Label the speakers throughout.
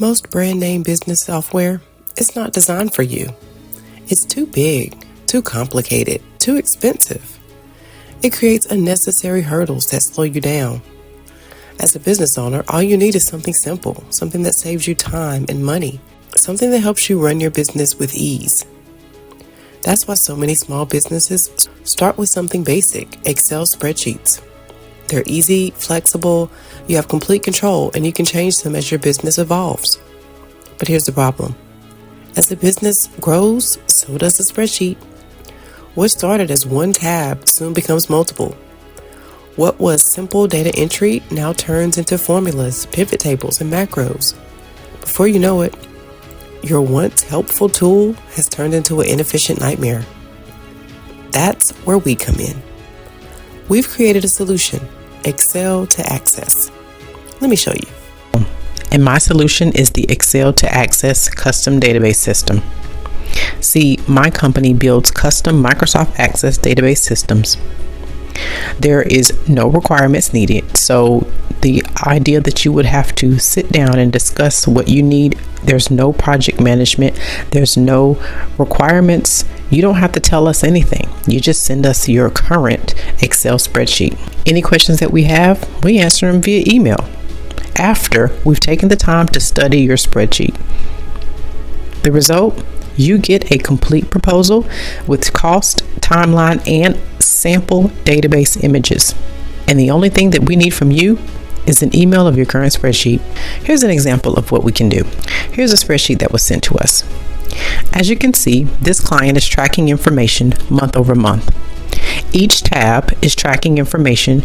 Speaker 1: Most brand name business software is not designed for you. It's too big, too complicated, too expensive. It creates unnecessary hurdles that slow you down. As a business owner, all you need is something simple, something that saves you time and money, something that helps you run your business with ease. That's why so many small businesses start with something basic, Excel spreadsheets. They're easy, flexible, you have complete control, and you can change them as your business evolves. But here's the problem. As the business grows, so does the spreadsheet. What started as one tab soon becomes multiple. What was simple data entry now turns into formulas, pivot tables, and macros. Before you know it, your once helpful tool has turned into an inefficient nightmare. That's where we come in. We've created a solution, Excel to Access. Let me show you.
Speaker 2: And my solution is the Excel to Access custom database system. See, my company builds custom Microsoft Access database systems. There is no requirements needed, so the idea that you would have to sit down and discuss what you need, there's no project management, there's no requirements. You don't have to tell us anything. You just send us your current Excel spreadsheet. Any questions that we have, we answer them via email after we've taken the time to study your spreadsheet. The result? You get a complete proposal with cost, timeline, and sample database images. And the only thing that we need from you is an email of your current spreadsheet. Here's an example of what we can do. Here's a spreadsheet that was sent to us. As you can see, this client is tracking information month over month. Each tab is tracking information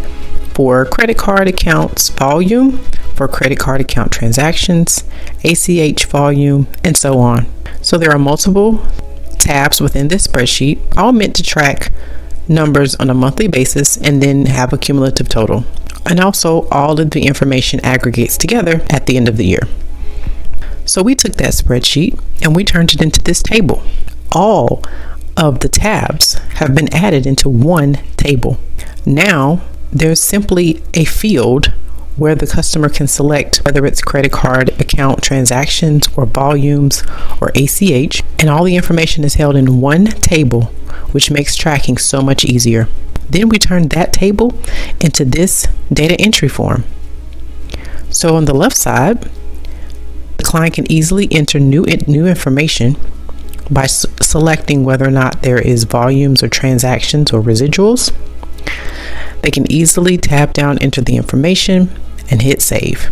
Speaker 2: for credit card accounts volume, for credit card account transactions, ACH volume, and so on. So there are multiple tabs within this spreadsheet, all meant to track numbers on a monthly basis and then have a cumulative total. And also all of the information aggregates together at the end of the year. So we took that spreadsheet and we turned it into this table. All of the tabs have been added into one table. Now there's simply a field where the customer can select whether it's credit card account transactions or volumes or ACH, and all the information is held in one table, which makes tracking so much easier. Then we turn that table into this data entry form. So on the left side, the client can easily enter new information by selecting whether or not there is volumes or transactions or residuals. They can easily tab down, enter the information, and hit save.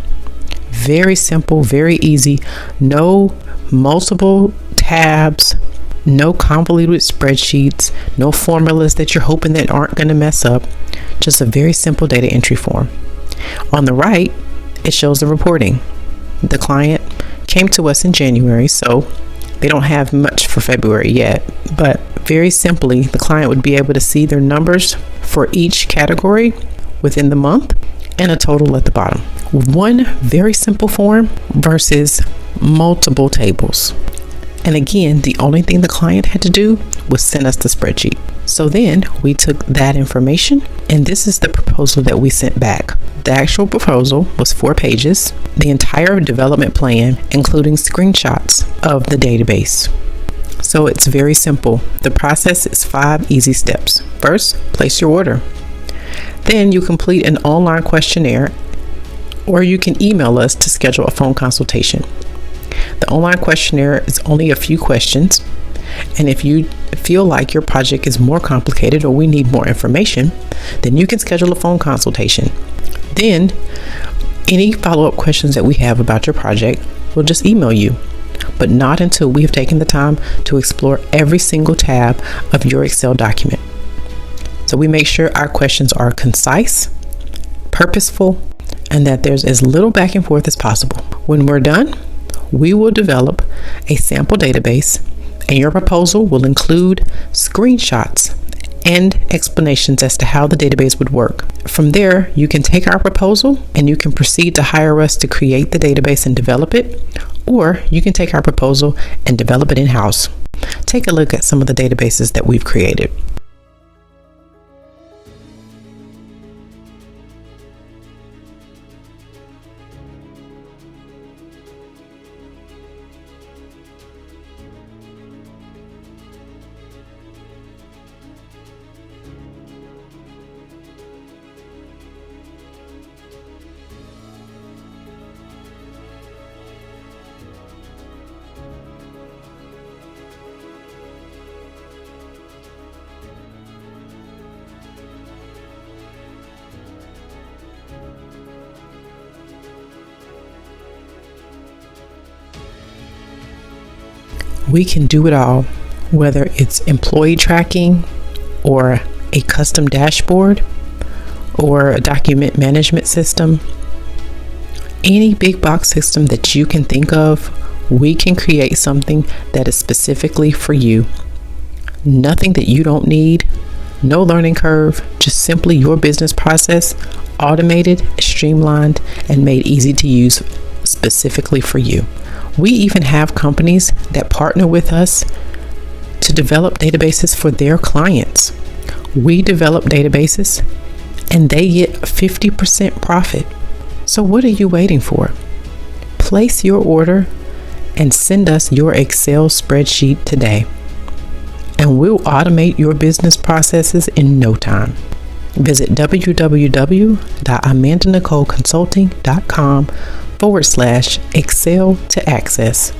Speaker 2: Very simple, very easy. No multiple tabs, no convoluted spreadsheets, no formulas that you're hoping that aren't going to mess up. Just a very simple data entry form. On the right, it shows the reporting. The client came to us in January, so they don't have much for February yet, but very simply, the client would be able to see their numbers for each category within the month and a total at the bottom. One very simple form versus multiple tables. And again, the only thing the client had to do was send us the spreadsheet. So then we took that information, and this is the proposal that we sent back. The actual proposal was 4 pages, the entire development plan, including screenshots of the database. So it's very simple. The process is 5 easy steps. First, place your order. Then you complete an online questionnaire, or you can email us to schedule a phone consultation. The online questionnaire is only a few questions, and if you feel like your project is more complicated or we need more information, then you can schedule a phone consultation. Then any follow-up questions that we have about your project, we'll just email you, but not until we have taken the time to explore every single tab of your Excel document. So we make sure our questions are concise, purposeful, and that there's as little back and forth as possible. When we're done, we will develop a sample database, and your proposal will include screenshots and explanations as to how the database would work. From there, you can take our proposal and you can proceed to hire us to create the database and develop it, or you can take our proposal and develop it in-house. Take a look at some of the databases that we've created. We can do it all, whether it's employee tracking or a custom dashboard or a document management system. Any big box system that you can think of, we can create something that is specifically for you. Nothing that you don't need, no learning curve, just simply your business process, automated, streamlined, and made easy to use specifically for you. We even have companies that partner with us to develop databases for their clients. We develop databases and they get 50% profit. So what are you waiting for? Place your order and send us your Excel spreadsheet today, and we'll automate your business processes in no time. Visit www.amandanicoleconsulting.com/Excel to access.